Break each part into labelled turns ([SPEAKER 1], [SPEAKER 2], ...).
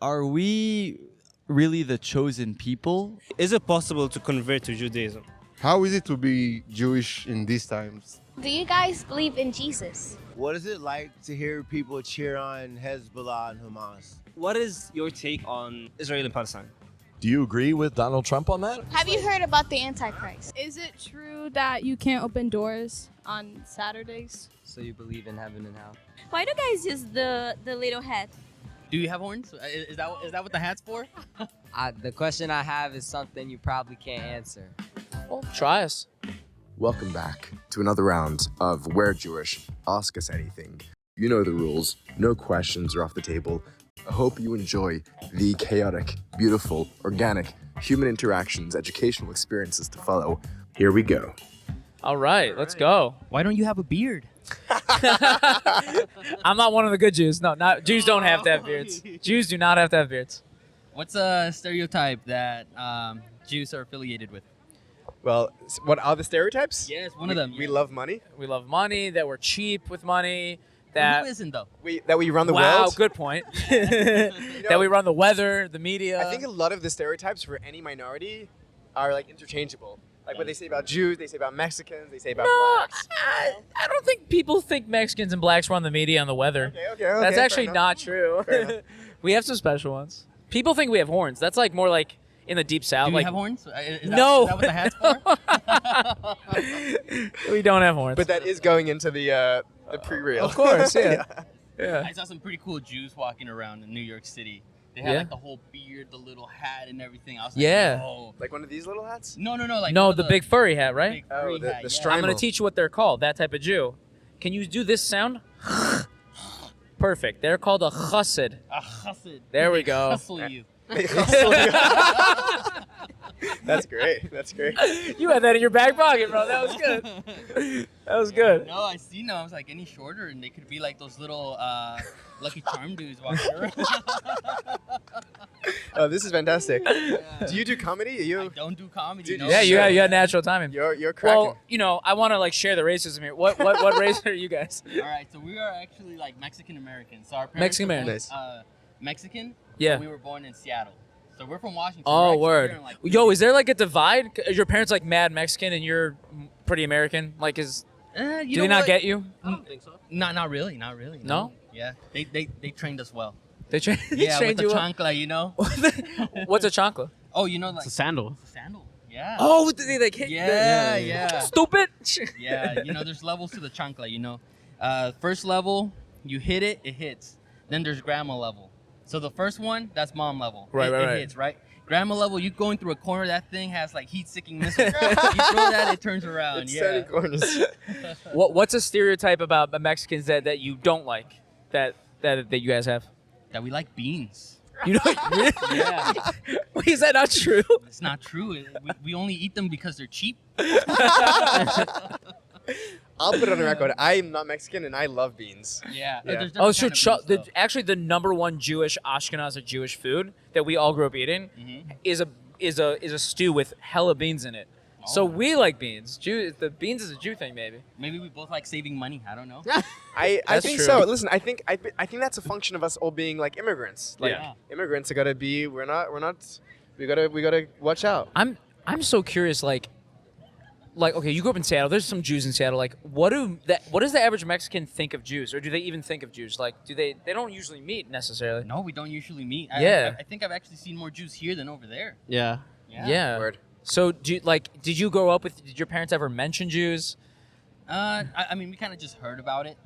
[SPEAKER 1] Are we really the chosen people?
[SPEAKER 2] Is it possible to convert to Judaism?
[SPEAKER 3] How is it to be Jewish in these times?
[SPEAKER 4] Do you guys believe in Jesus?
[SPEAKER 5] What is it like to hear people cheer on Hezbollah and Hamas?
[SPEAKER 2] What is your take on Israel and Palestine?
[SPEAKER 6] Do you agree with Donald Trump on that?
[SPEAKER 4] Have you heard about the Antichrist?
[SPEAKER 7] Is it true that you can't open doors on Saturdays?
[SPEAKER 8] So you believe in heaven and hell?
[SPEAKER 9] Why do guys use the little hat?
[SPEAKER 10] Do you have horns? Is that what the hat's for?
[SPEAKER 8] The question I have is something you probably can't answer.
[SPEAKER 11] Well, try us.
[SPEAKER 12] Welcome back to another round of We're Jewish, Ask Us Anything. You know the rules, no questions are off the table. I hope you enjoy the chaotic, beautiful, organic, human interactions, educational experiences to follow. Here we go.
[SPEAKER 11] All right, let's go.
[SPEAKER 10] Why don't you have a beard?
[SPEAKER 11] I'm not one of the good Jews. No, not Jews don't have to have beards. Jews do not have to have beards.
[SPEAKER 10] What's a stereotype that Jews are affiliated with?
[SPEAKER 13] Well, what are the stereotypes?
[SPEAKER 10] Yes, one of them.
[SPEAKER 13] We love money.
[SPEAKER 11] We love money, that we're cheap with money,
[SPEAKER 10] Who
[SPEAKER 11] that
[SPEAKER 10] isn't though?
[SPEAKER 13] That we run the
[SPEAKER 11] wow,
[SPEAKER 13] world.
[SPEAKER 11] good point. That we run the weather, the media.
[SPEAKER 13] I think a lot of the stereotypes for any minority are like interchangeable. Like what they say about Jews, they say about Mexicans, they say about blacks.
[SPEAKER 11] I don't think people think Mexicans and blacks run the media and the weather.
[SPEAKER 13] Okay,
[SPEAKER 11] That's
[SPEAKER 13] fair
[SPEAKER 11] actually
[SPEAKER 13] enough.
[SPEAKER 11] not true.
[SPEAKER 13] Fair enough.
[SPEAKER 11] We have some special ones. People think we have horns. That's like more like in the deep south.
[SPEAKER 10] Do
[SPEAKER 11] like
[SPEAKER 10] you have horns?
[SPEAKER 11] No.
[SPEAKER 10] Is that what the hat's for?
[SPEAKER 11] we don't have horns.
[SPEAKER 13] But that is going into the pre-reel.
[SPEAKER 11] Of course, yeah. Yeah.
[SPEAKER 10] I saw some pretty cool Jews walking around in New York City. They had
[SPEAKER 11] Yeah.
[SPEAKER 10] like the whole beard, the little hat, and everything. I was
[SPEAKER 11] Yeah.
[SPEAKER 10] like, whoa.
[SPEAKER 13] Like one of these little hats?
[SPEAKER 10] No, like
[SPEAKER 11] no,
[SPEAKER 10] one of
[SPEAKER 11] the big furry hat, right?
[SPEAKER 10] big furry hat,
[SPEAKER 13] the
[SPEAKER 10] yeah.
[SPEAKER 13] stripe.
[SPEAKER 11] I'm gonna teach you what they're called. That type of Jew. Can you do this sound? Perfect. They're called a chassid.
[SPEAKER 10] A chassid.
[SPEAKER 11] There we
[SPEAKER 10] They
[SPEAKER 11] go.
[SPEAKER 10] Hustle you.
[SPEAKER 13] That's great. That's great.
[SPEAKER 11] You had that in your back pocket, bro. That was good. That was good.
[SPEAKER 10] No, I see now. I was like, any shorter, and they could be like those little Lucky Charm dudes walking around.
[SPEAKER 13] Oh, this is fantastic.
[SPEAKER 10] Yeah.
[SPEAKER 13] Do you do comedy?
[SPEAKER 10] I don't do comedy.
[SPEAKER 13] Dude,
[SPEAKER 10] no.
[SPEAKER 11] Yeah, you had natural timing.
[SPEAKER 13] You're cracking.
[SPEAKER 11] Well, you know, I want to like share the racism here. What race are you guys?
[SPEAKER 10] All right, so we are actually like Mexican Americans. So our parents
[SPEAKER 11] Mexican
[SPEAKER 10] were
[SPEAKER 11] Americans.
[SPEAKER 10] both, Mexican.
[SPEAKER 11] Yeah.
[SPEAKER 10] But we were born in Seattle. So we're from Washington.
[SPEAKER 11] Oh,
[SPEAKER 10] We're actually
[SPEAKER 11] word.
[SPEAKER 10] here in, like,
[SPEAKER 11] Yo, is there like a divide? Is your parents like mad Mexican and you're pretty American? Like, do they not get you?
[SPEAKER 10] I don't think so. Not really.
[SPEAKER 11] No?
[SPEAKER 10] Yeah. They trained us well.
[SPEAKER 11] They
[SPEAKER 10] Yeah, with
[SPEAKER 11] trained
[SPEAKER 10] the
[SPEAKER 11] you up?
[SPEAKER 10] chancla, you know.
[SPEAKER 11] What's a chancla?
[SPEAKER 10] Oh, you know, like
[SPEAKER 2] It's a sandal.
[SPEAKER 10] it's a sandal. Yeah.
[SPEAKER 11] Oh, they like hit
[SPEAKER 10] Yeah.
[SPEAKER 11] Stupid.
[SPEAKER 10] Yeah, you know, there's levels to the chancla, you know. First level, you hit it, it hits. Then there's grandma level. So the first one, that's mom level.
[SPEAKER 11] Right,
[SPEAKER 10] it
[SPEAKER 11] right.
[SPEAKER 10] hits, right? Grandma level, you going through a corner, that thing has like heat-seeking missiles. You throw that, it turns around.
[SPEAKER 13] It's
[SPEAKER 10] Yeah.
[SPEAKER 13] setting corners.
[SPEAKER 11] What's a stereotype about the Mexicans that you don't like that you guys have?
[SPEAKER 10] That we like beans.
[SPEAKER 11] You know?
[SPEAKER 10] Yeah.
[SPEAKER 11] Wait, is that not true?
[SPEAKER 10] It's not true. We only eat them because they're cheap.
[SPEAKER 13] I'll put it on the record. I am not Mexican and I love beans.
[SPEAKER 10] Yeah.
[SPEAKER 13] Yeah.
[SPEAKER 10] There's
[SPEAKER 11] Oh,
[SPEAKER 10] different
[SPEAKER 11] so
[SPEAKER 10] kind of beans, though.
[SPEAKER 11] actually the number one Jewish Ashkenazi Jewish food that we all grew up eating is a stew with hella beans in it. So we like beans. The beans is a Jew thing, maybe.
[SPEAKER 10] Maybe we both like saving money. I don't know.
[SPEAKER 13] I
[SPEAKER 11] That's
[SPEAKER 13] think
[SPEAKER 11] true.
[SPEAKER 13] so. Listen, I think that's a function of us all being like immigrants. Like
[SPEAKER 11] Yeah.
[SPEAKER 13] immigrants are gotta be. We're not. We gotta watch out.
[SPEAKER 11] I'm so curious. Like okay, you grew up in Seattle. There's some Jews in Seattle. Like, what does the average Mexican think of Jews, or do they even think of Jews? Like, they don't usually meet necessarily?
[SPEAKER 10] No, we don't usually meet.
[SPEAKER 11] Yeah.
[SPEAKER 10] I think I've actually seen more Jews here than over there.
[SPEAKER 2] Yeah.
[SPEAKER 11] Yeah.
[SPEAKER 13] Word.
[SPEAKER 11] So did you grow up with? Did your parents ever mention Jews?
[SPEAKER 10] I mean, we kind of just heard about it.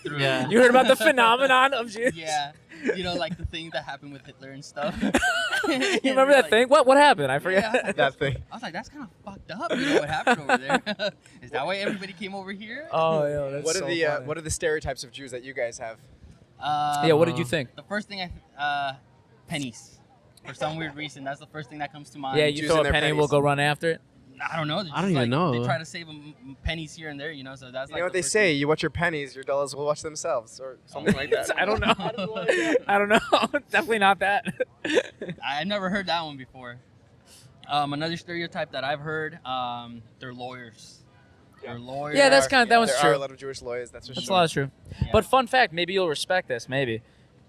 [SPEAKER 10] Through,
[SPEAKER 2] Yeah.
[SPEAKER 11] You heard about the phenomenon of Jews?
[SPEAKER 10] Yeah. You know, like the thing that happened with Hitler and stuff.
[SPEAKER 11] You remember that thing? What happened? I forget.
[SPEAKER 10] Yeah.
[SPEAKER 13] That thing.
[SPEAKER 10] I was like, that's kind of fucked up. You know what happened over there? Is that why everybody came over here?
[SPEAKER 11] Oh, yeah, that's
[SPEAKER 13] What are
[SPEAKER 11] so
[SPEAKER 13] the
[SPEAKER 11] funny.
[SPEAKER 13] what are the stereotypes of Jews that you guys have?
[SPEAKER 11] Yeah, what did you think?
[SPEAKER 10] The first thing pennies. For some weird reason, that's the first thing that comes to mind.
[SPEAKER 11] Yeah, you
[SPEAKER 13] Jews
[SPEAKER 11] throw
[SPEAKER 13] and
[SPEAKER 11] a
[SPEAKER 13] their
[SPEAKER 11] penny, we'll
[SPEAKER 13] pennies.
[SPEAKER 11] go run after it.
[SPEAKER 10] I don't know.
[SPEAKER 2] I don't even know.
[SPEAKER 10] They try to save pennies here and there, you know. So that's
[SPEAKER 13] You
[SPEAKER 10] like
[SPEAKER 13] know what
[SPEAKER 10] the
[SPEAKER 13] they
[SPEAKER 10] first
[SPEAKER 13] say?
[SPEAKER 10] thing.
[SPEAKER 13] You watch your pennies, your dollars will watch themselves, or something like that.
[SPEAKER 11] I don't know. I don't know. Definitely not that.
[SPEAKER 10] I've never heard that one before. Another stereotype that I've heard, they're lawyers. They're lawyers.
[SPEAKER 11] Yeah, that one's
[SPEAKER 13] There
[SPEAKER 11] true.
[SPEAKER 13] are a lot of Jewish lawyers. That's for
[SPEAKER 11] That's a
[SPEAKER 13] sure.
[SPEAKER 11] lot of true.
[SPEAKER 10] Yeah.
[SPEAKER 11] But fun fact, maybe you'll respect this. Maybe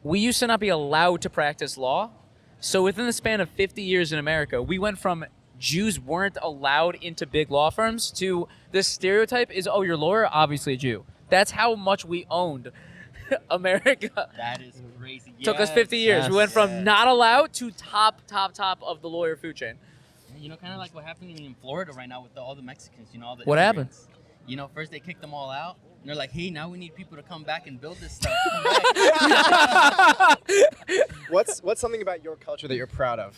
[SPEAKER 11] we used to not be allowed to practice law. So within the span of 50 years in America, we went from Jews weren't allowed into big law firms to the stereotype is, oh, you're a lawyer, obviously a Jew. That's how much we owned America.
[SPEAKER 10] That is crazy.
[SPEAKER 11] Took us 50 years. We went from not allowed to top of the lawyer food chain.
[SPEAKER 10] You know, kind of like what happened in Florida right now with all the Mexicans. You know, all the
[SPEAKER 11] What happened?
[SPEAKER 10] immigrants. You know, first they kicked them all out. And they're like, hey, now we need people to come back and build this stuff.
[SPEAKER 13] What's something about your culture that you're proud of?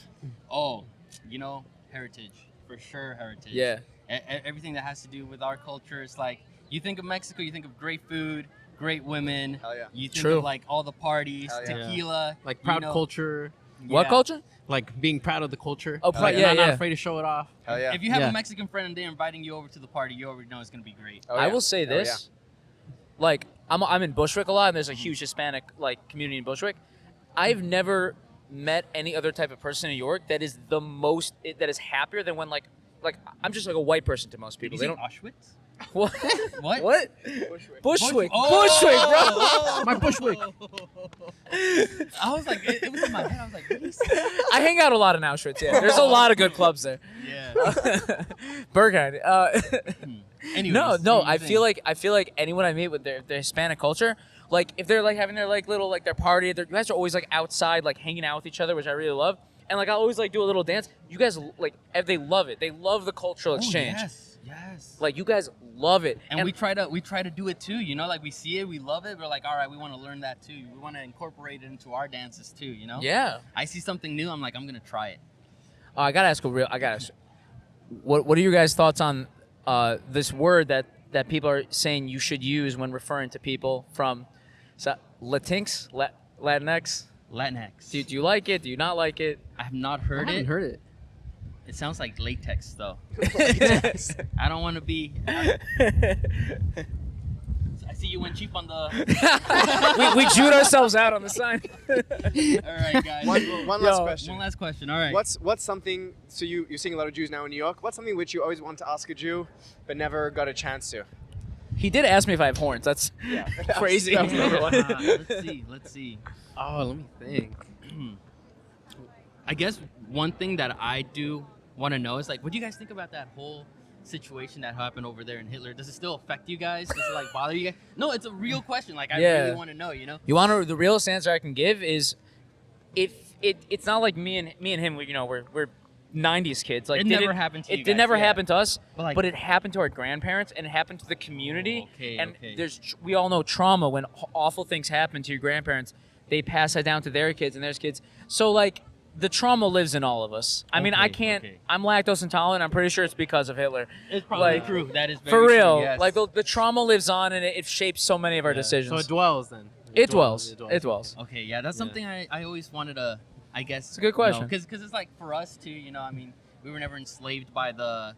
[SPEAKER 10] Oh, you know, heritage. For sure, heritage.
[SPEAKER 11] Yeah.
[SPEAKER 10] Everything that has to do with our culture is like, you think of Mexico, you think of great food, great women.
[SPEAKER 13] Hell yeah.
[SPEAKER 10] You think
[SPEAKER 11] True.
[SPEAKER 10] of like all the parties,
[SPEAKER 13] Hell yeah.
[SPEAKER 10] tequila.
[SPEAKER 14] Like proud
[SPEAKER 10] you know.
[SPEAKER 14] culture,
[SPEAKER 11] What
[SPEAKER 10] Yeah.
[SPEAKER 11] culture?
[SPEAKER 14] like being proud of the culture.
[SPEAKER 11] Oh,
[SPEAKER 14] Like,
[SPEAKER 11] yeah,
[SPEAKER 14] not
[SPEAKER 11] yeah.
[SPEAKER 14] afraid to show it off.
[SPEAKER 13] Hell yeah.
[SPEAKER 10] If you have
[SPEAKER 14] Yeah.
[SPEAKER 10] a Mexican friend and they're inviting you over to the party, you already know it's going to be great.
[SPEAKER 13] Oh,
[SPEAKER 11] I
[SPEAKER 13] yeah.
[SPEAKER 11] will say
[SPEAKER 13] Hell
[SPEAKER 11] this. Like, I'm in Bushwick a lot, and there's a huge Hispanic like community in Bushwick. I've never met any other type of person in New York that is that is happier than when like I'm just like a white person to most
[SPEAKER 10] Did
[SPEAKER 11] people.
[SPEAKER 10] you
[SPEAKER 11] They
[SPEAKER 10] say
[SPEAKER 11] don't.
[SPEAKER 10] Auschwitz?
[SPEAKER 11] What?
[SPEAKER 10] What?
[SPEAKER 11] What?
[SPEAKER 13] Bushwick.
[SPEAKER 11] Bushwick.
[SPEAKER 10] Oh!
[SPEAKER 11] Bushwick, bro.
[SPEAKER 14] My Bushwick.
[SPEAKER 10] I was like, it was in my head. I was like, what did he say?
[SPEAKER 11] I hang out a lot in Auschwitz. Yeah, there's a lot of good clubs there.
[SPEAKER 10] Yeah.
[SPEAKER 11] Berghain.
[SPEAKER 10] Anyways,
[SPEAKER 11] No.
[SPEAKER 10] what do you
[SPEAKER 11] I
[SPEAKER 10] think?
[SPEAKER 11] feel like anyone I meet with their Hispanic culture, like if they're like having their like little like their party, you guys are always like outside like hanging out with each other, which I really love. And like I always like do a little dance. You guys like they love it. They love the cultural exchange.
[SPEAKER 10] Yes.
[SPEAKER 11] Like you guys love it.
[SPEAKER 10] And we try to do it too, you know, like we see it, we love it, we're like, all right, we want to learn that too. We want to incorporate it into our dances too, you know?
[SPEAKER 11] Yeah.
[SPEAKER 10] I see something new, I'm like, I'm gonna try it.
[SPEAKER 11] I gotta ask what are your guys' thoughts on this word that people are saying you should use when referring to people from Latinx, Latinx?
[SPEAKER 10] Latinx.
[SPEAKER 11] Do you like it? Do you not like it?
[SPEAKER 10] I have not heard
[SPEAKER 14] I haven't
[SPEAKER 10] it.
[SPEAKER 14] heard it.
[SPEAKER 10] It sounds like latex though. I don't want to be. I see you went cheap on the.
[SPEAKER 11] we Jewed ourselves out on the sign.
[SPEAKER 10] All right, guys.
[SPEAKER 13] One last question.
[SPEAKER 10] One last question. All right.
[SPEAKER 13] What's something? So you're seeing a lot of Jews now in New York. What's something which you always want to ask a Jew, but never got a chance to?
[SPEAKER 11] He did ask me if I have horns. That's crazy.
[SPEAKER 13] That was number one.
[SPEAKER 10] Let's see.
[SPEAKER 14] Oh, let me think.
[SPEAKER 10] I guess one thing that I do want to know is like, what do you guys think about that whole situation that happened over there in Hitler? Does it still affect you guys? Does it like bother you guys? No, it's a real question. Like I really want to know. You know.
[SPEAKER 11] You want to? The realest answer I can give is, if it's not like me and him. You know, we're 90s kids. Like
[SPEAKER 10] It never happened to you
[SPEAKER 11] It did
[SPEAKER 10] guys,
[SPEAKER 11] never
[SPEAKER 10] yeah.
[SPEAKER 11] happen to us,
[SPEAKER 10] But, like-
[SPEAKER 11] but it happened to our grandparents and it happened to the community.
[SPEAKER 10] Okay,
[SPEAKER 11] and
[SPEAKER 10] okay.
[SPEAKER 11] we all know trauma when awful things happen to your grandparents. They pass that down to their kids and their kids. So like the trauma lives in all of us. I mean, I
[SPEAKER 10] Okay,
[SPEAKER 11] can't.
[SPEAKER 10] okay.
[SPEAKER 11] I'm lactose intolerant. I'm pretty sure it's because of Hitler.
[SPEAKER 10] It's probably
[SPEAKER 11] Like,
[SPEAKER 10] true. That is very
[SPEAKER 11] For real.
[SPEAKER 10] True, yes.
[SPEAKER 11] Like the trauma lives on and it shapes so many of our decisions.
[SPEAKER 14] So it dwells then.
[SPEAKER 11] It dwells. It dwells.
[SPEAKER 10] Okay, yeah, that's something I always wanted to. I guess
[SPEAKER 11] It's a good question.
[SPEAKER 10] Because it's like for us too. You know, I mean, we were never enslaved by the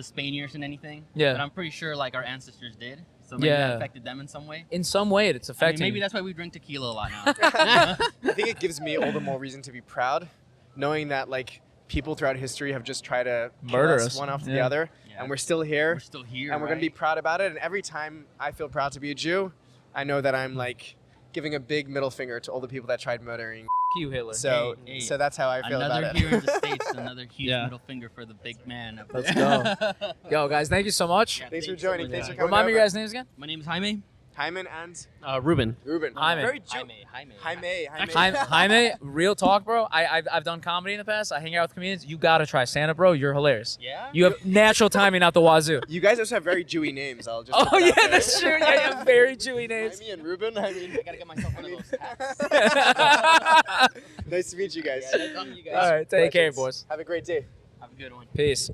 [SPEAKER 10] Spaniards and anything.
[SPEAKER 11] Yeah.
[SPEAKER 10] But I'm pretty sure like our ancestors did. So maybe
[SPEAKER 11] Yeah.
[SPEAKER 10] that affected them in some way.
[SPEAKER 11] In some way, it's
[SPEAKER 10] I mean,
[SPEAKER 11] affecting.
[SPEAKER 10] maybe that's why we drink tequila a lot now.
[SPEAKER 13] I think it gives me all the more reason to be proud, knowing that like people throughout history have just tried to kill
[SPEAKER 11] Murder
[SPEAKER 13] us
[SPEAKER 11] us.
[SPEAKER 13] one after the
[SPEAKER 11] Yeah.
[SPEAKER 13] other, and we're still here.
[SPEAKER 10] We're still here,
[SPEAKER 13] and we're gonna be
[SPEAKER 10] right?
[SPEAKER 13] proud about it. And every time I feel proud to be a Jew, I know that I'm like giving a big middle finger to all the people that tried murdering.
[SPEAKER 11] you, Hitler.
[SPEAKER 13] So,
[SPEAKER 10] Hey,
[SPEAKER 13] so that's how I feel
[SPEAKER 10] another
[SPEAKER 13] about it.
[SPEAKER 10] here in the States, another huge
[SPEAKER 11] Yeah.
[SPEAKER 10] middle finger for the big man. Of
[SPEAKER 11] Let's go. Yo, guys, thank you so much.
[SPEAKER 10] Yeah,
[SPEAKER 13] Thanks for
[SPEAKER 10] thanks so
[SPEAKER 13] joining.
[SPEAKER 10] much.
[SPEAKER 13] Thanks for coming.
[SPEAKER 11] Remind me
[SPEAKER 13] over.
[SPEAKER 11] your guys' names again.
[SPEAKER 10] My name is Jaime.
[SPEAKER 13] Hyman and
[SPEAKER 14] Ruben.
[SPEAKER 13] Ruben.
[SPEAKER 11] Hyman.
[SPEAKER 13] Very Jew.
[SPEAKER 10] Jaime.
[SPEAKER 11] Jaime, real talk, bro. I've done comedy in the past. I hang out with comedians. You gotta try stand-up, bro. You're hilarious.
[SPEAKER 10] Yeah?
[SPEAKER 11] You have natural timing out the wazoo.
[SPEAKER 13] You guys also have very Jewy names. I'll just.
[SPEAKER 11] Oh
[SPEAKER 13] put that
[SPEAKER 11] yeah,
[SPEAKER 13] out there.
[SPEAKER 11] that's true. Yeah, you have very Jewy names.
[SPEAKER 13] Jaime and Ruben. I mean,
[SPEAKER 10] I gotta get myself one of those hats.
[SPEAKER 13] nice to meet you guys.
[SPEAKER 11] All right, take care,
[SPEAKER 13] Congratulations.
[SPEAKER 11] boys.
[SPEAKER 13] Have a great day.
[SPEAKER 10] Have a good one.
[SPEAKER 11] Peace.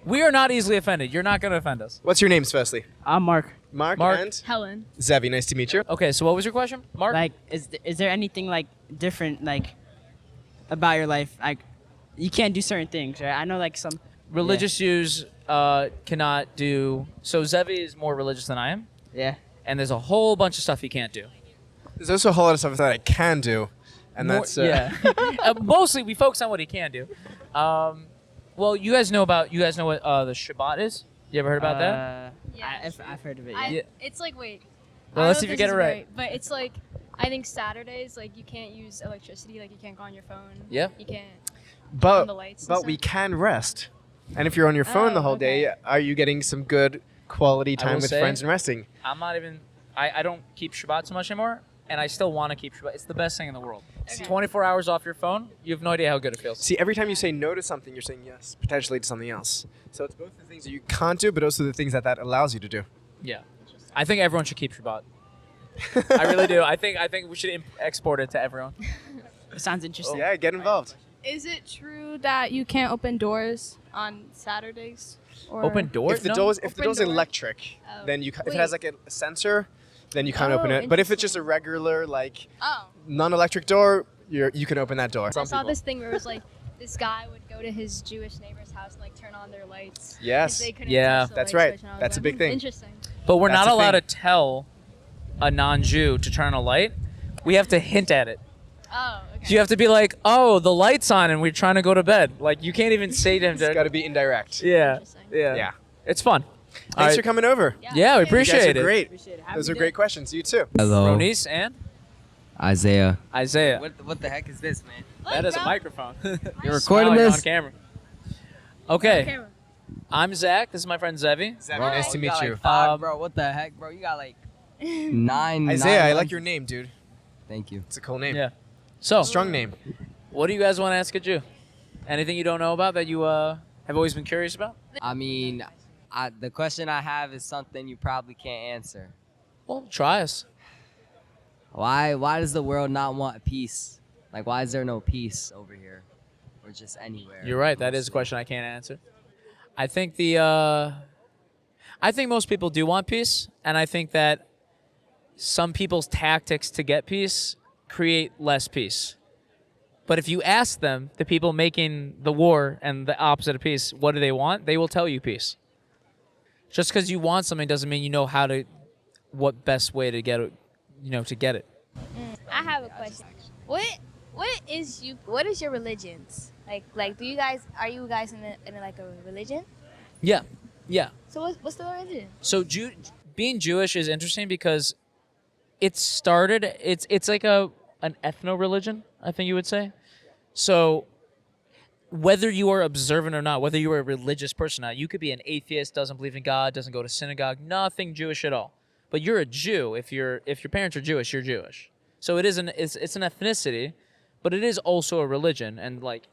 [SPEAKER 11] We are not easily offended. You're not gonna offend us.
[SPEAKER 13] What's your names, firstly?
[SPEAKER 14] I'm Mark.
[SPEAKER 13] Mark
[SPEAKER 11] Mark.
[SPEAKER 13] and
[SPEAKER 7] Helen.
[SPEAKER 13] Zevi. Nice to meet you.
[SPEAKER 11] Okay, so what was your question, Mark?
[SPEAKER 15] Like, is there anything like different like about your life? Like, you can't do certain things, right? I know like some
[SPEAKER 11] Religious Jews cannot do. So Zevi is more religious than I am.
[SPEAKER 15] Yeah.
[SPEAKER 11] And there's a whole bunch of stuff he can't do.
[SPEAKER 13] There's also a whole lot of stuff that I can do, and
[SPEAKER 11] More-
[SPEAKER 13] that's
[SPEAKER 11] yeah. Mostly we focus on what he can do. Well, you guys know what the Shabbat is? You ever heard about that?
[SPEAKER 15] I've heard of it.
[SPEAKER 11] Yeah.
[SPEAKER 4] It's like, wait.
[SPEAKER 11] Well,
[SPEAKER 4] I
[SPEAKER 11] let's
[SPEAKER 4] don't
[SPEAKER 11] see if
[SPEAKER 4] know
[SPEAKER 11] you get
[SPEAKER 4] this
[SPEAKER 11] it
[SPEAKER 4] is
[SPEAKER 11] right.
[SPEAKER 4] But it's like
[SPEAKER 7] I think Saturdays, like you can't use electricity, like you can't go on your phone.
[SPEAKER 11] Yeah.
[SPEAKER 7] You can't.
[SPEAKER 13] But
[SPEAKER 7] the lights and
[SPEAKER 13] but
[SPEAKER 7] stuff.
[SPEAKER 13] we can rest. And if you're on your phone the whole day, are you getting some good quality
[SPEAKER 11] I
[SPEAKER 13] time
[SPEAKER 11] will
[SPEAKER 13] with
[SPEAKER 11] say,
[SPEAKER 13] friends and resting?
[SPEAKER 11] I'm not even. I don't keep Shabbat so much anymore, and I still want to keep Shabbat. It's the best thing in the world. 24 hours off your phone, you have no idea how good it feels.
[SPEAKER 13] See, every time you say no to something, you're saying yes potentially to something else. So it's both the things that you can't do, but also the things that allows you to do.
[SPEAKER 11] Yeah, I think everyone should keep Shabbat. I really do. I think we should export it to everyone.
[SPEAKER 15] Sounds interesting.
[SPEAKER 13] Yeah, get involved.
[SPEAKER 7] Is it true that you can't open doors on Saturdays? Or
[SPEAKER 11] Open doors?
[SPEAKER 13] If the
[SPEAKER 11] No.
[SPEAKER 13] door's
[SPEAKER 7] Open door?
[SPEAKER 13] electric,
[SPEAKER 7] Oh.
[SPEAKER 13] then if it
[SPEAKER 7] Wait.
[SPEAKER 13] has like a sensor, then you can't open
[SPEAKER 7] Oh,
[SPEAKER 13] it. But if it's just a regular like
[SPEAKER 7] Oh.
[SPEAKER 13] non-electric door, you can open that door.
[SPEAKER 7] I saw this thing where it was like this guy would go to his Jewish neighbor's house and like turn on their lights. 'cause
[SPEAKER 13] Yes.
[SPEAKER 7] they couldn't
[SPEAKER 11] Yeah.
[SPEAKER 7] touch the
[SPEAKER 13] That's
[SPEAKER 7] light
[SPEAKER 13] right.
[SPEAKER 7] switch, and I was
[SPEAKER 13] That's a
[SPEAKER 7] like,
[SPEAKER 13] big thing.
[SPEAKER 7] Interesting.
[SPEAKER 11] But we're
[SPEAKER 13] That's
[SPEAKER 11] not
[SPEAKER 13] a
[SPEAKER 11] allowed to
[SPEAKER 13] thing.
[SPEAKER 11] tell a non-Jew to turn a light. We have to hint at it.
[SPEAKER 7] Oh, okay.
[SPEAKER 11] So you have to be like, "Oh, the light's on, and we're trying to go to bed." Like you can't even say to him.
[SPEAKER 13] It's got to be indirect.
[SPEAKER 11] Yeah, yeah,
[SPEAKER 13] Yeah.
[SPEAKER 11] It's fun.
[SPEAKER 13] Thanks for coming over.
[SPEAKER 11] Yeah, we appreciate
[SPEAKER 13] you
[SPEAKER 11] it.
[SPEAKER 13] guys are great. Those are great questions. You too.
[SPEAKER 8] Hello.
[SPEAKER 11] Ronice and
[SPEAKER 8] Isaiah.
[SPEAKER 11] Isaiah.
[SPEAKER 8] What the heck is this, man?
[SPEAKER 11] That is a microphone.
[SPEAKER 8] You're recording
[SPEAKER 11] Oh, you're
[SPEAKER 8] this?
[SPEAKER 11] on camera. Okay. I'm Zach. This is my friend Zevi.
[SPEAKER 13] Zevi, nice to
[SPEAKER 8] You
[SPEAKER 13] meet
[SPEAKER 8] got,
[SPEAKER 13] you.
[SPEAKER 8] like, five, bro. What the heck, bro? You got like 9.
[SPEAKER 13] Isaiah,
[SPEAKER 8] 9
[SPEAKER 13] I like
[SPEAKER 8] months.
[SPEAKER 13] your name, dude.
[SPEAKER 8] Thank you.
[SPEAKER 13] It's a cool name.
[SPEAKER 11] Yeah. So,
[SPEAKER 13] Strong name.
[SPEAKER 11] what do you guys want to ask a Jew? Anything you don't know about that you have always been curious about?
[SPEAKER 8] I mean, the question I have is something you probably can't answer.
[SPEAKER 11] Well, try us.
[SPEAKER 8] Why does the world not want peace? Like, why is there no peace over here, or just anywhere?
[SPEAKER 11] You're right. That is a question I can't answer. I think I think most people do want peace, and I think that some people's tactics to get peace create less peace. But if you ask them, the people making the war and the opposite of peace, what do they want? They will tell you peace. Just because you want something doesn't mean you know what best way to get it, to get it.
[SPEAKER 4] I have a question. What is your religions? Like are you guys in like a religion?
[SPEAKER 11] Yeah.
[SPEAKER 4] So what's the religion?
[SPEAKER 11] So being Jewish is interesting because it's like an ethno religion, I think you would say. So whether you are observant or not, whether you are a religious person or not, you could be an atheist, doesn't believe in God, doesn't go to synagogue, nothing Jewish at all. But you're a Jew. If your parents are Jewish, you're Jewish. So it's an ethnicity, but it is also a religion. And like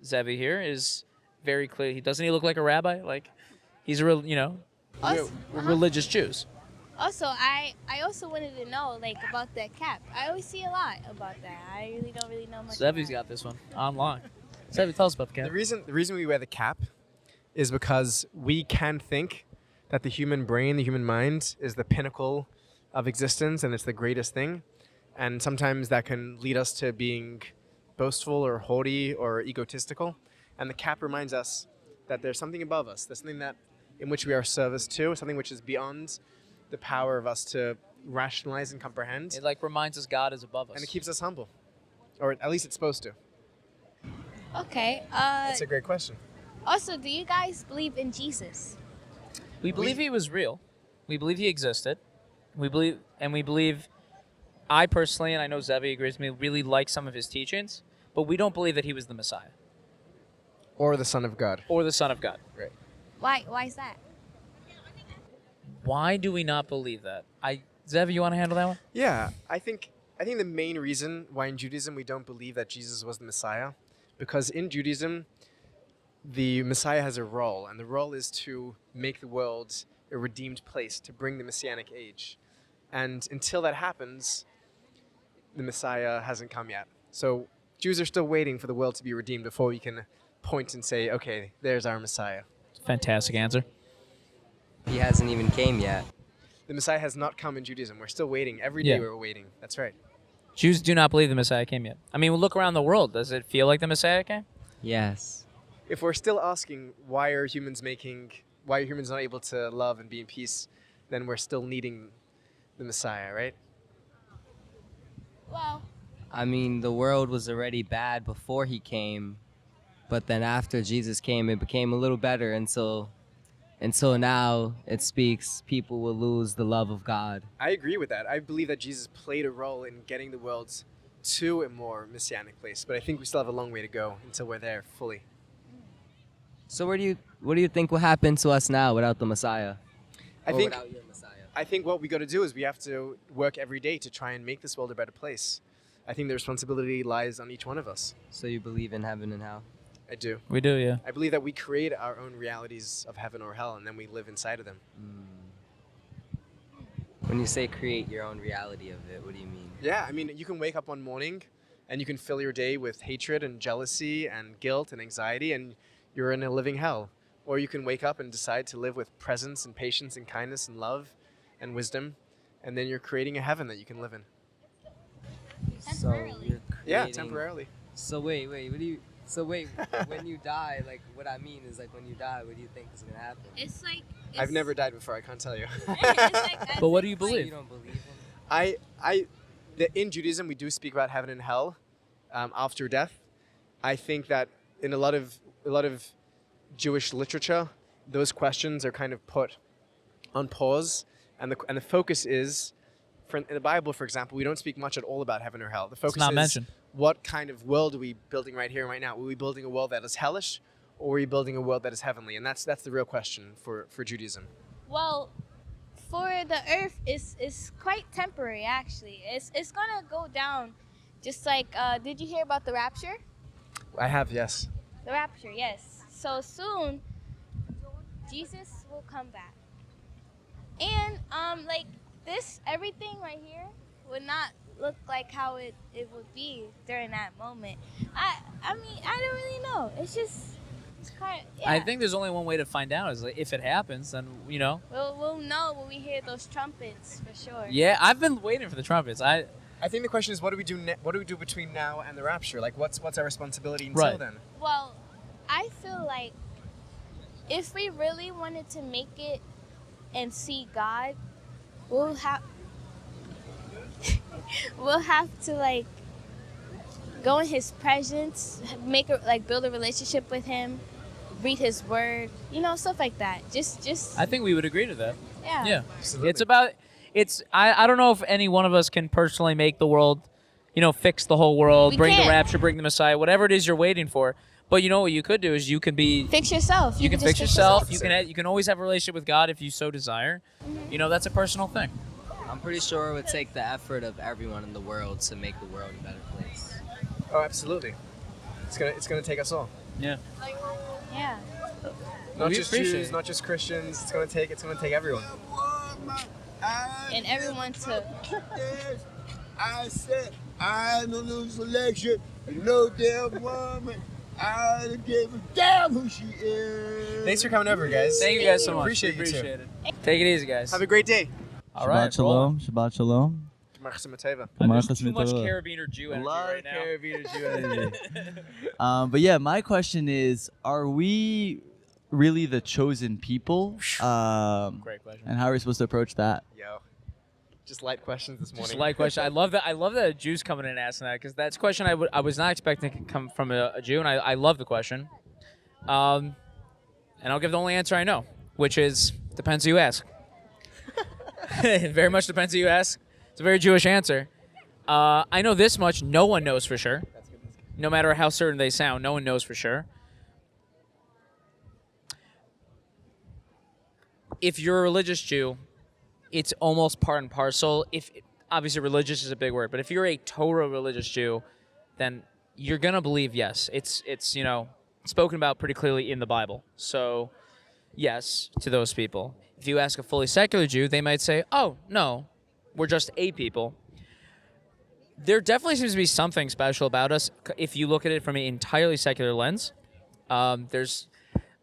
[SPEAKER 11] Zevi here is very clear. He look like a rabbi? Like he's a real, we're religious Jews.
[SPEAKER 4] Also, I also wanted to know about that cap. I always see a lot about that. I really don't know much.
[SPEAKER 11] Zevi's got this one online. Zevi, tell us about the cap.
[SPEAKER 13] The reason we wear the cap is because we can think that the human brain, the human mind, is the pinnacle of existence and it's the greatest thing. And sometimes that can lead us to being boastful or haughty or egotistical. And the cap reminds us that there's something above us. There's something in which we are service to, something which is beyond the power of us to rationalize and comprehend.
[SPEAKER 11] It reminds us God is above us.
[SPEAKER 13] And it keeps us humble. Or at least it's supposed to.
[SPEAKER 4] Okay.
[SPEAKER 13] That's a great question.
[SPEAKER 4] Also, do you guys believe in Jesus?
[SPEAKER 11] We believe he was real. We believe he existed. We believe, I personally, and I know Zevi agrees with me, really like some of his teachings, but we don't believe that he was the Messiah.
[SPEAKER 13] Or the Son of God.
[SPEAKER 11] Or the Son of God.
[SPEAKER 13] Right.
[SPEAKER 4] Why is that?
[SPEAKER 11] Why do we not believe that? Zevi, you want to handle that one?
[SPEAKER 13] Yeah, I think the main reason why in Judaism we don't believe that Jesus was the Messiah, because in Judaism, the Messiah has a role, and the role is to make the world a redeemed place, to bring the Messianic age. And until that happens, the Messiah hasn't come yet. So Jews are still waiting for the world to be redeemed before we can point and say, okay, there's our Messiah.
[SPEAKER 11] Fantastic answer.
[SPEAKER 8] He hasn't even came yet.
[SPEAKER 13] The Messiah has not come in Judaism. We're still waiting. Every day
[SPEAKER 11] Yeah.
[SPEAKER 13] we're waiting. That's right.
[SPEAKER 11] Jews do not believe the Messiah came yet. I mean, look around the world. Does it feel like the Messiah came?
[SPEAKER 8] Yes.
[SPEAKER 13] If we're still asking why are humans not able to love and be in peace, then we're still needing the Messiah, right?
[SPEAKER 4] Well,
[SPEAKER 8] I mean, the world was already bad before he came, but then after Jesus came, it became a little better until until now it speaks people will lose the love of God.
[SPEAKER 13] I agree with that. I believe that Jesus played a role in getting the world to a more messianic place, but I think we still have a long way to go until we're there fully.
[SPEAKER 8] So what do you think will happen to us now without the Messiah?
[SPEAKER 13] I
[SPEAKER 8] Or
[SPEAKER 13] think
[SPEAKER 8] without your Messiah?
[SPEAKER 13] I think what we got to do is we have to work every day to try and make this world a better place. I think the responsibility lies on each one of us.
[SPEAKER 8] So you believe in heaven and hell?
[SPEAKER 13] I do.
[SPEAKER 11] We do, yeah.
[SPEAKER 13] I believe that we create our own realities of heaven or hell, and then we live inside of them.
[SPEAKER 8] When you say create your own reality of it, what do you mean?
[SPEAKER 13] Yeah, I mean, you can wake up one morning and you can fill your day with hatred and jealousy and guilt and anxiety, and you're in a living hell. Or you can wake up and decide to live with presence and patience and kindness and love and wisdom, and then you're creating a heaven that you can live in.
[SPEAKER 8] So you're creating,
[SPEAKER 13] Yeah, temporarily.
[SPEAKER 8] So wait, what do you? So wait, when you die, like what I mean is like when you die, what do you think is gonna happen?
[SPEAKER 4] It's like
[SPEAKER 13] I've never died before. I can't tell you.
[SPEAKER 11] But what do you
[SPEAKER 8] So
[SPEAKER 11] believe?
[SPEAKER 8] you don't believe in?
[SPEAKER 13] In Judaism, we do speak about heaven and hell after death. I think that in a lot of Jewish literature, those questions are kind of put on pause, and the focus is, in the Bible, for example, we don't speak much at all about heaven or hell. The focus
[SPEAKER 11] not
[SPEAKER 13] is
[SPEAKER 11] mentioned.
[SPEAKER 13] what kind of world are we building right here and right now? Are we building a world that is hellish, or are we building a world that is heavenly? And that's the real question for Judaism.
[SPEAKER 4] Well, for the earth is quite temporary actually. It's gonna go down, just like did you hear about the rapture?
[SPEAKER 13] I have, yes.
[SPEAKER 4] The rapture, yes. So soon, Jesus will come back, and like this, everything right here would not look like how it would be during that moment. I mean, I don't really know. It's just kind of, yeah.
[SPEAKER 11] I think there's only one way to find out is like, if it happens, then
[SPEAKER 4] We'll know when we hear those trumpets for sure.
[SPEAKER 11] Yeah, I've been waiting for the trumpets. I
[SPEAKER 13] think the question is, what do we do? What do we do between now and the rapture? Like, what's our responsibility until
[SPEAKER 11] Right.
[SPEAKER 13] then?
[SPEAKER 4] Well, I feel like if we really wanted to make it and see God, we'll have to like go in His presence, build a relationship with Him, read His Word, stuff like that. Just
[SPEAKER 11] I think we would agree to that.
[SPEAKER 4] yeah.
[SPEAKER 11] Yeah.
[SPEAKER 13] Absolutely.
[SPEAKER 11] I don't know if any one of us can personally make the world, fix the whole world,
[SPEAKER 4] We
[SPEAKER 11] bring the
[SPEAKER 4] can't.
[SPEAKER 11] rapture, bring the Messiah, whatever it is you're waiting for. But you know what you could do is you can be
[SPEAKER 4] Fix yourself.
[SPEAKER 11] You can
[SPEAKER 4] just
[SPEAKER 11] fix yourself. You can always have a relationship with God if you so desire. That's a personal thing.
[SPEAKER 8] I'm pretty sure it would take the effort of everyone in the world to make the world a better place.
[SPEAKER 13] Oh, absolutely. It's gonna take us all.
[SPEAKER 11] Yeah.
[SPEAKER 4] Yeah.
[SPEAKER 13] Not
[SPEAKER 11] We
[SPEAKER 13] just
[SPEAKER 11] appreciate
[SPEAKER 13] Jews,
[SPEAKER 11] it.
[SPEAKER 13] not just Christians. It's gonna take everyone.
[SPEAKER 4] And everyone to
[SPEAKER 5] I said I no new selection, no damn woman. I don't give a damn who she is.
[SPEAKER 13] Thanks for coming over, guys.
[SPEAKER 11] Thank you guys so much.
[SPEAKER 13] Appreciate
[SPEAKER 11] We
[SPEAKER 13] you too.
[SPEAKER 11] appreciate it. Take it easy, guys.
[SPEAKER 13] Have a great day.
[SPEAKER 11] All right.
[SPEAKER 1] Shabbat shalom. Shabbat shalom.
[SPEAKER 13] Marchas Mateva.
[SPEAKER 11] There's too much carabiner Jew energy right now.
[SPEAKER 1] Carabiner Jew energy. But yeah, my question is: are we really the chosen people?
[SPEAKER 11] Great question.
[SPEAKER 1] And how are we supposed to approach that?
[SPEAKER 13] Yo, just light questions this morning.
[SPEAKER 11] Just a light question. I love that Jews coming in and asking that because that's a question I was not expecting to come from a Jew, and I love the question. And I'll give the only answer I know, which is depends who you ask. It very much depends who you ask. It's a very Jewish answer. I know this much: no one knows for sure. No matter how certain they sound, no one knows for sure. If you're a religious Jew, it's almost part and parcel. Obviously religious is a big word, but if you're a Torah religious Jew, then you're gonna believe yes. It's spoken about pretty clearly in the Bible. So yes to those people. If you ask a fully secular Jew, they might say, "Oh no, we're just a people." There definitely seems to be something special about us if you look at it from an entirely secular lens. There's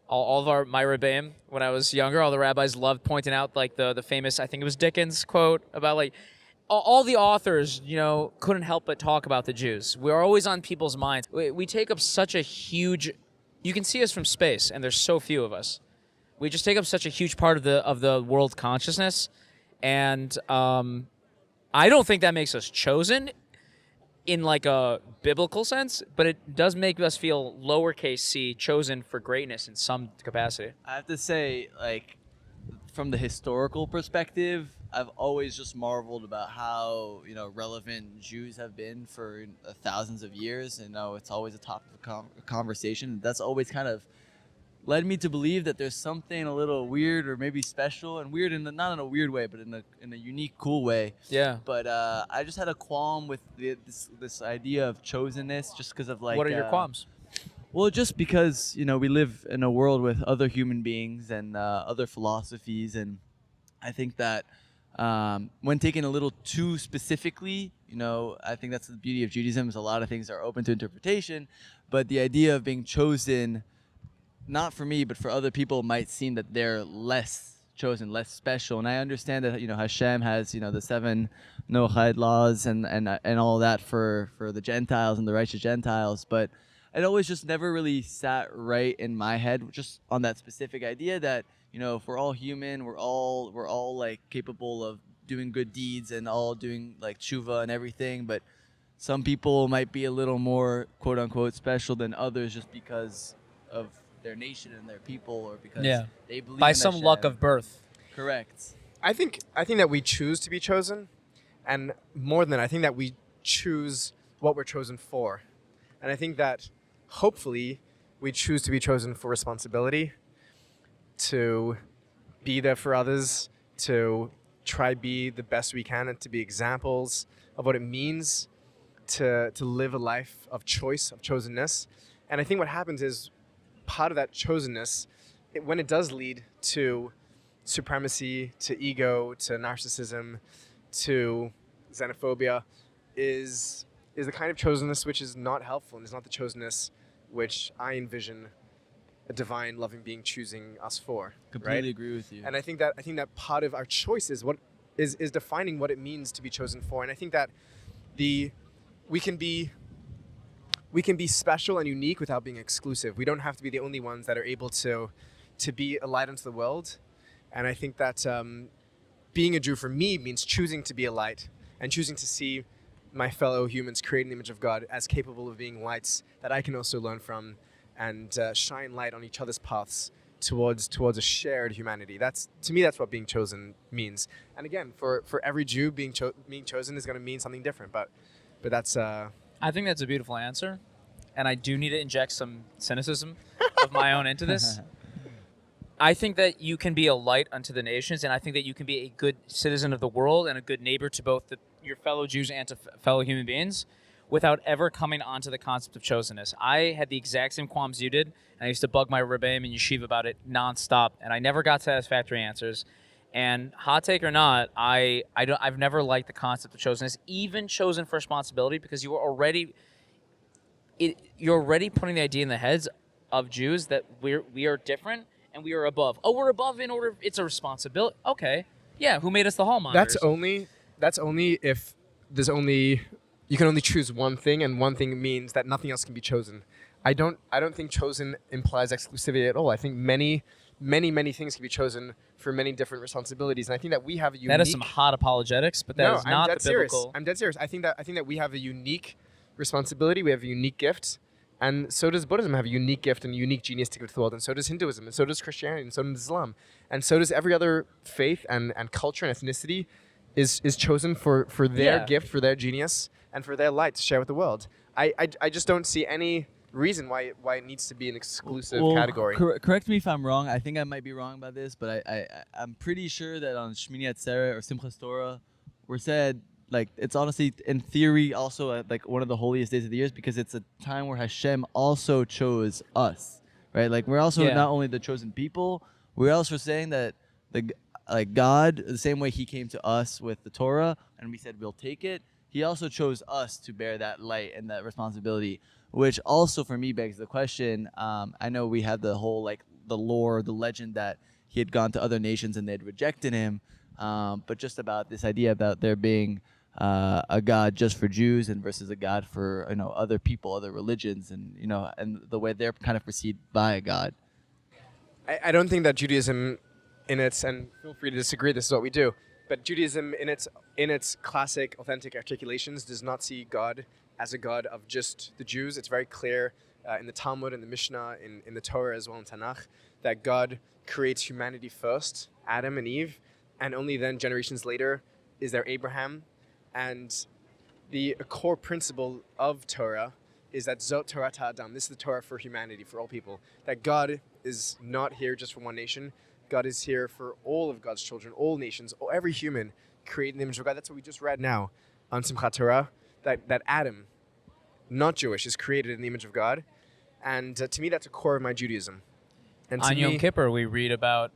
[SPEAKER 11] all of my rebbeim, when I was younger, all the rabbis loved pointing out like the famous, I think it was Dickens quote about like all the authors, couldn't help but talk about the Jews. We're always on people's minds. We take up such a huge, you can see us from space and there's so few of us. We just take up such a huge part of the world consciousness. And I don't think that makes us chosen in like a biblical sense, but it does make us feel lowercase c chosen for greatness in some capacity.
[SPEAKER 1] I have to say, like, from the historical perspective, I've always just marveled about how relevant Jews have been for thousands of years. And it's always a topic of conversation. That's always kind of led me to believe that there's something a little weird or maybe special, and weird not in a weird way, but in a unique, cool way.
[SPEAKER 11] Yeah.
[SPEAKER 1] But I just had a qualm with this idea of chosenness, just because of like.
[SPEAKER 11] What are your qualms?
[SPEAKER 1] Well, just because we live in a world with other human beings and other philosophies, and I think that when taken a little too specifically, I think that's the beauty of Judaism, is a lot of things are open to interpretation, but the idea of being chosen, not for me, but for other people, might seem that they're less chosen, less special. And I understand that Hashem has the 7 Noahide laws and all that for the Gentiles and the righteous Gentiles, but it always just never really sat right in my head, just on that specific idea that if we're all human, we're all like capable of doing good deeds and all doing like tshuva and everything, but some people might be a little more quote unquote special than others just because of their nation and their people, or because they believe
[SPEAKER 11] by
[SPEAKER 1] in
[SPEAKER 11] some
[SPEAKER 1] Hashem.
[SPEAKER 11] luck of birth.
[SPEAKER 1] Correct.
[SPEAKER 13] I think that we choose to be chosen, and more than that, I think that we choose what we're chosen for. And I think that hopefully we choose to be chosen for responsibility, to be there for others, to try be the best we can, and to be examples of what it means to live a life of choice, of chosenness. And I think what happens is part of that chosenness, when it does lead to supremacy, to ego, to narcissism, to xenophobia, is the kind of chosenness which is not helpful, and is not the chosenness which I envision a divine, loving being choosing us for.
[SPEAKER 1] Completely
[SPEAKER 13] right?
[SPEAKER 1] agree with you.
[SPEAKER 13] And I think that part of our choice is is defining what it means to be chosen for. And I think that we can be special and unique without being exclusive. We don't have to be the only ones that are able to be a light unto the world. And I think that being a Jew for me means choosing to be a light, and choosing to see my fellow humans created in the image of God as capable of being lights that I can also learn from, and shine light on each other's paths towards a shared humanity. To me, that's what being chosen means. And again, for every Jew, being chosen is going to mean something different. But that's.
[SPEAKER 11] I think that's a beautiful answer, and I do need to inject some cynicism of my own into this. I think that you can be a light unto the nations, and I think that you can be a good citizen of the world and a good neighbor to both your fellow Jews and to fellow human beings, without ever coming onto the concept of chosenness. I had the exact same qualms you did, and I used to bug my rebbeim and yeshiva about it nonstop, and I never got satisfactory answers. And hot take or not, I've never liked the concept of chosenness, even chosen for responsibility, because you're already putting the idea in the heads of Jews that we are different and we are above. Oh, we're above in order. It's a responsibility. Okay, yeah. Who made us the hall monitors?
[SPEAKER 13] That's only if there's only. You can only choose one thing, and one thing means that nothing else can be chosen. I don't think chosen implies exclusivity at all. I think many things can be chosen for many different responsibilities, and I think that we have a unique.
[SPEAKER 11] That is some hot apologetics, but that is not the biblical.
[SPEAKER 13] I'm dead serious. I think that we have a unique responsibility. We have a unique gift, and so does Buddhism have a unique gift and a unique genius to give to the world, and so does Hinduism, and so does Christianity, and so does Islam, and so does every other faith and culture and ethnicity is chosen for their gift, for their genius, and for their light to share with the world. I just don't see any reason why it needs to be an exclusive category.
[SPEAKER 1] Correct me if I'm wrong. I think I might be wrong about this, but I'm pretty sure that on Shmini Atzeret or Simchas Torah, we're said, like, it's honestly in theory also like one of the holiest days of the year, because it's a time where Hashem also chose us, right? Like, we're also not only the chosen people, we're also saying that God, the same way He came to us with the Torah and we said we'll take it, He also chose us to bear that light and that responsibility, which also for me begs the question. I know we have the whole the lore, the legend that He had gone to other nations and they'd rejected Him, but just about this idea about there being a God just for Jews and versus a God for other people, other religions, and and the way they're kind of perceived by God.
[SPEAKER 13] I don't think that Judaism, in its, and feel free to disagree, this is what we do, but Judaism in its classic, authentic articulations does not see God as a God of just the Jews. It's very clear in the Talmud, in the Mishnah, in the Torah as well, in Tanakh, that God creates humanity first Adam and Eve, and only then generations later is there Abraham. And the core principle of Torah is that Zot Torah Ta'adam. This is the Torah for humanity, for all people. That God is not here just for one nation. God is here for all of God's children, all nations, every human created in the image of God. That's what we just read now on Simchat Torah, that Adam, not Jewish, is created in the image of God. And to me, that's a core of my Judaism. And
[SPEAKER 11] On Yom Kippur, we read about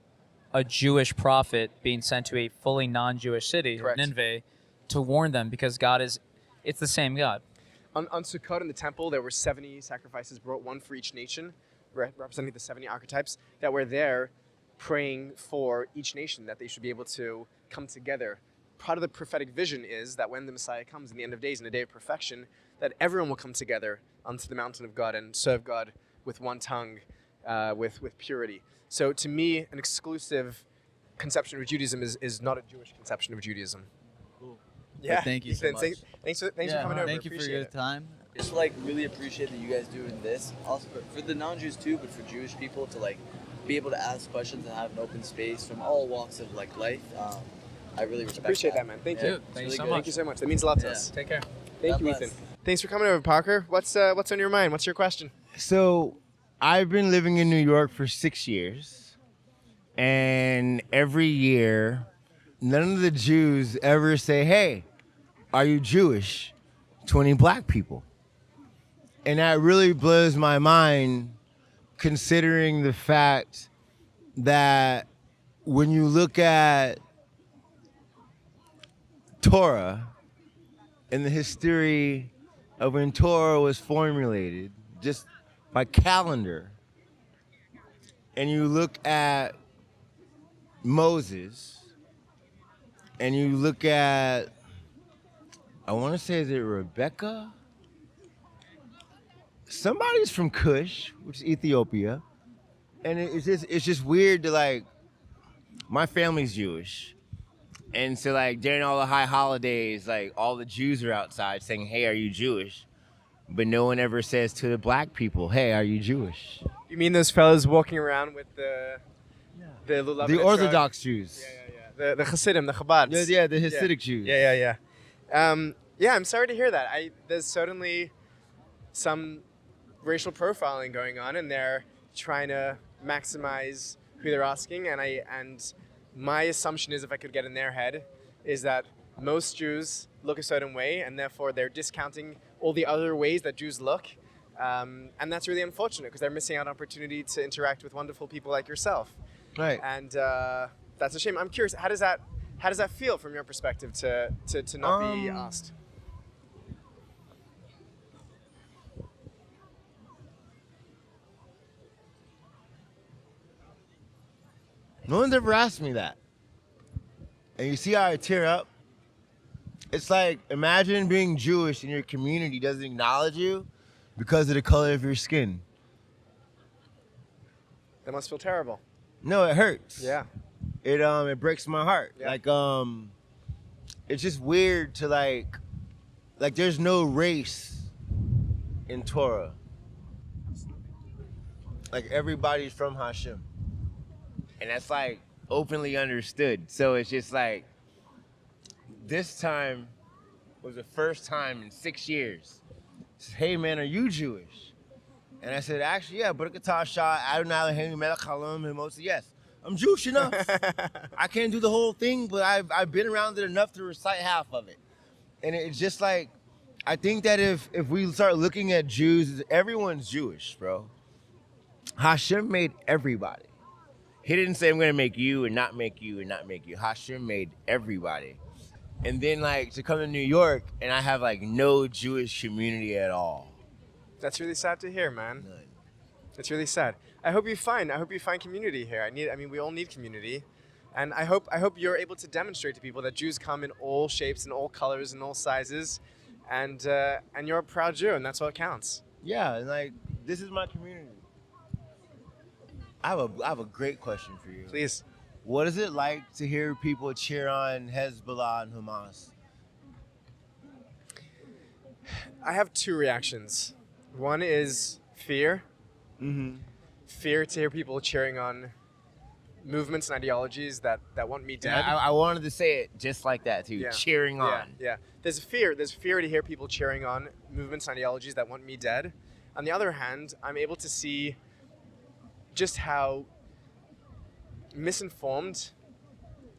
[SPEAKER 11] a Jewish prophet being sent to a fully non-Jewish city,
[SPEAKER 13] Correct.
[SPEAKER 11] Nineveh, to warn them because it's the same God.
[SPEAKER 13] On Sukkot in the temple, there were 70 sacrifices brought, one for each nation, representing the 70 archetypes that were there praying for each nation, that they should be able to come together. Part of the prophetic vision is that when the Messiah comes in the end of days, in a day of perfection, that everyone will come together onto the mountain of God and serve God with one tongue, with purity. So to me, an exclusive conception of Judaism is not a Jewish conception of Judaism.
[SPEAKER 1] Cool.
[SPEAKER 13] Yeah,
[SPEAKER 1] Thank you so
[SPEAKER 13] Ethan,
[SPEAKER 1] much.
[SPEAKER 13] Thanks for coming over.
[SPEAKER 1] Thank you for
[SPEAKER 13] Appreciate
[SPEAKER 1] your
[SPEAKER 13] it.
[SPEAKER 1] time. Just like really appreciate that you guys doing this. Also for the non-Jews too, but for Jewish people to like be able to ask questions and have an open space from all walks of like life. I really respect
[SPEAKER 13] Appreciate that, man. Thank you.
[SPEAKER 11] Thank you so
[SPEAKER 13] Thank
[SPEAKER 11] much.
[SPEAKER 13] you so much. That means a lot to
[SPEAKER 1] Yeah.
[SPEAKER 13] us.
[SPEAKER 11] Take care.
[SPEAKER 13] Thank
[SPEAKER 1] God
[SPEAKER 13] you,
[SPEAKER 1] bless.
[SPEAKER 13] Ethan. Thanks for coming over, Parker. What's on your mind? What's your question?
[SPEAKER 5] So, I've been living in New York for 6 years, and every year, none of the Jews ever say, "Hey, are you Jewish?" to any black people. And that really blows my mind, considering the fact that when you look at Torah and the history of when Torah was formulated, just by calendar, and you look at Moses, and you look at, I want to say, is it Rebecca? Somebody's from Kush, which is Ethiopia, and it's just weird to like, my family's Jewish, and so like during all the high holidays, like all the Jews are outside saying, "Hey, are you Jewish?" But no one ever says to the black people, "Hey, are you Jewish?"
[SPEAKER 13] You mean those fellas walking around with the lulav
[SPEAKER 5] The Orthodox Jews.
[SPEAKER 13] the Hasidim, the Chabads.
[SPEAKER 5] Yeah, the Hasidic Jews.
[SPEAKER 13] Yeah. Yeah, I'm sorry to hear that. There's certainly some racial profiling going on, and they're trying to maximize who they're asking. And my assumption is, if I could get in their head, is that most Jews look a certain way, and therefore they're discounting all the other ways that Jews look. And that's really unfortunate, because they're missing out on opportunity to interact with wonderful people like yourself.
[SPEAKER 5] Right.
[SPEAKER 13] And that's a shame. I'm curious, how does that feel from your perspective to not be asked?
[SPEAKER 5] No one's ever asked me that. And you see how I tear up? It's like, imagine being Jewish and your community doesn't acknowledge you because of the color of your skin.
[SPEAKER 13] That must feel terrible.
[SPEAKER 5] No, it hurts.
[SPEAKER 13] Yeah.
[SPEAKER 5] It breaks my heart.
[SPEAKER 13] Yeah.
[SPEAKER 5] Like, it's just weird to like there's no race in Torah. Like, everybody's from Hashem. And that's like openly understood. So it's just like, this time was the first time in 6 years. Said, "Hey man, are you Jewish?" And I said, "Actually, yeah, Baruch atah Shah Adonai Eloheinu melech haolam v'moshe." Yes, I'm Jewish enough. I can't do the whole thing, but I've been around it enough to recite half of it. And it's just like, I think that if we start looking at Jews, everyone's Jewish, bro. Hashem made everybody. He didn't say, "I'm gonna make you and not make you and not make you." Hashem made everybody. And then like to come to New York and I have like no Jewish community at all.
[SPEAKER 13] That's really sad to hear, man.
[SPEAKER 5] None.
[SPEAKER 13] It's really sad. I hope you find community here. I mean, we all need community. And I hope you're able to demonstrate to people that Jews come in all shapes and all colors and all sizes, and you're a proud Jew, and that's what counts.
[SPEAKER 5] Yeah, and like, this is my community. I have a great question for you.
[SPEAKER 13] Please.
[SPEAKER 5] What is it like to hear people cheer on Hezbollah and Hamas?
[SPEAKER 13] I have two reactions. One is fear.
[SPEAKER 5] Mm-hmm.
[SPEAKER 13] Fear to hear people cheering on movements and ideologies that want me dead.
[SPEAKER 5] I wanted to say it just like that too. Cheering on.
[SPEAKER 13] Yeah. There's fear to hear people cheering on movements and ideologies that want me dead. On the other hand, I'm able to see just how misinformed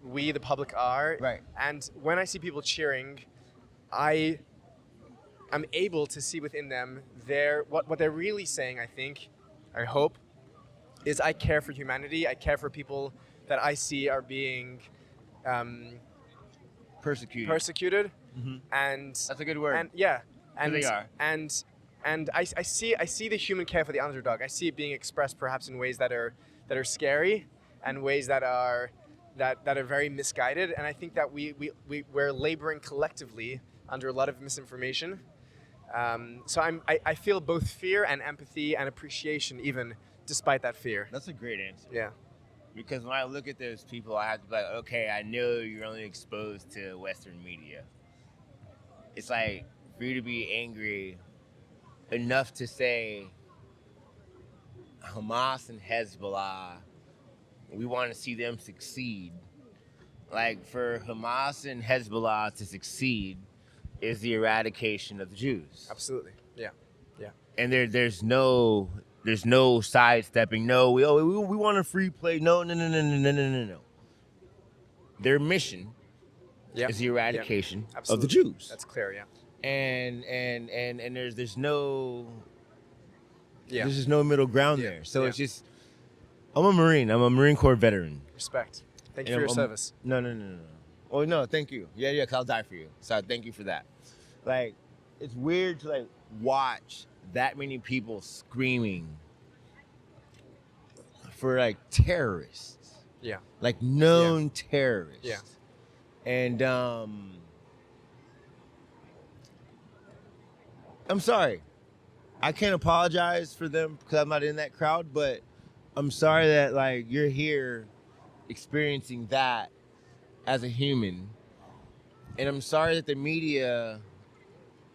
[SPEAKER 13] we, the public, are.
[SPEAKER 5] Right.
[SPEAKER 13] And when I see people cheering, I'm able to see within them what they're really saying, I hope, is I care for humanity. I care for people that I see are being
[SPEAKER 5] persecuted.
[SPEAKER 13] And
[SPEAKER 5] that's a good word.
[SPEAKER 13] And yeah, and
[SPEAKER 5] they are.
[SPEAKER 13] And I see the human care for the underdog. I see it being expressed perhaps in ways that are scary and ways that are very misguided. And I think that we're laboring collectively under a lot of misinformation. So I feel both fear and empathy and appreciation even despite that fear.
[SPEAKER 5] That's a great answer.
[SPEAKER 13] Yeah.
[SPEAKER 5] Because when I look at those people, I have to be like, okay, I know you're only exposed to Western media. It's like for you to be angry enough to say Hamas and Hezbollah, we want to see them succeed. Like for Hamas and Hezbollah to succeed is the eradication of the Jews.
[SPEAKER 13] Absolutely. Yeah. Yeah.
[SPEAKER 5] And there's no sidestepping. No, we want a free play. No. Their mission is the eradication of the Jews.
[SPEAKER 13] That's clear. Yeah.
[SPEAKER 5] And there's no there's just no middle ground there. So it's just I'm a Marine. I'm a Marine Corps veteran.
[SPEAKER 13] Respect. Thank you for your service.
[SPEAKER 5] No. Oh no, thank you. Yeah, 'cause I'll die for you. So thank you for that. Like, it's weird to like watch that many people screaming for like terrorists.
[SPEAKER 13] Yeah.
[SPEAKER 5] Like known terrorists.
[SPEAKER 13] Yeah.
[SPEAKER 5] And I'm sorry. I can't apologize for them because I'm not in that crowd, but I'm sorry that like you're here experiencing that as a human. And I'm sorry that the media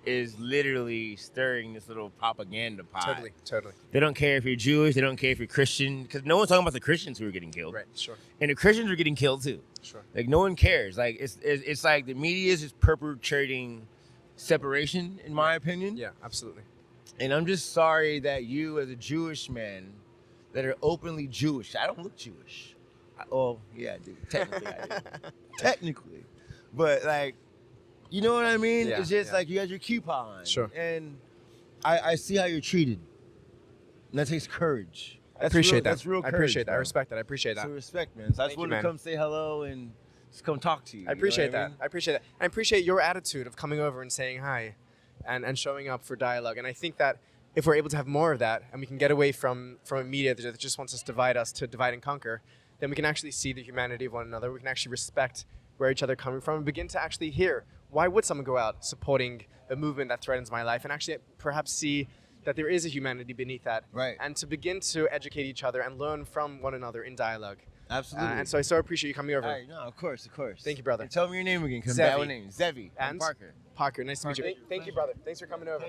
[SPEAKER 5] is literally stirring this little propaganda pot.
[SPEAKER 13] Totally.
[SPEAKER 5] They don't care if you're Jewish. They don't care if you're Christian. Because no one's talking about the Christians who are getting killed.
[SPEAKER 13] Right, sure.
[SPEAKER 5] And the Christians are getting killed too.
[SPEAKER 13] Sure.
[SPEAKER 5] Like no one cares. Like it's like the media is just perpetrating separation, in my opinion.
[SPEAKER 13] Yeah, absolutely.
[SPEAKER 5] And I'm just sorry that you, as a Jewish man, that are openly Jewish. I don't look Jewish. Yeah, I do. Technically, I do. Technically. But, like, you know what I mean?
[SPEAKER 13] Yeah,
[SPEAKER 5] it's just like you got your coupon.
[SPEAKER 13] Sure.
[SPEAKER 5] And I see how you're treated. And that takes courage.
[SPEAKER 13] I appreciate that.
[SPEAKER 5] That's real courage.
[SPEAKER 13] I appreciate that. I
[SPEAKER 5] man.
[SPEAKER 13] respect that. I appreciate that.
[SPEAKER 5] So respect, man. So I just
[SPEAKER 13] Thank you,
[SPEAKER 5] wanted to
[SPEAKER 13] man.
[SPEAKER 5] come say hello and just come talk to you.
[SPEAKER 13] I appreciate
[SPEAKER 5] you know what
[SPEAKER 13] that. I appreciate that. I appreciate your attitude of coming over and saying hi and showing up for dialogue. And I think that if we're able to have more of that and we can get away from a media that just wants us to divide and conquer, then we can actually see the humanity of one another. We can actually respect where each other coming from and begin to actually hear, why would someone go out supporting a movement that threatens my life, and actually perhaps see that there is a humanity beneath that.
[SPEAKER 5] Right.
[SPEAKER 13] And to begin to educate each other and learn from one another in dialogue.
[SPEAKER 5] Absolutely.
[SPEAKER 13] And so I so appreciate you coming over.
[SPEAKER 5] All right, no, of course.
[SPEAKER 13] Thank you, brother.
[SPEAKER 5] And tell me your name again, because
[SPEAKER 13] Zevi.
[SPEAKER 5] that name. Zevi.
[SPEAKER 13] And
[SPEAKER 5] Parker.
[SPEAKER 13] Parker, nice to meet you. Thank you, brother. Thanks for coming over.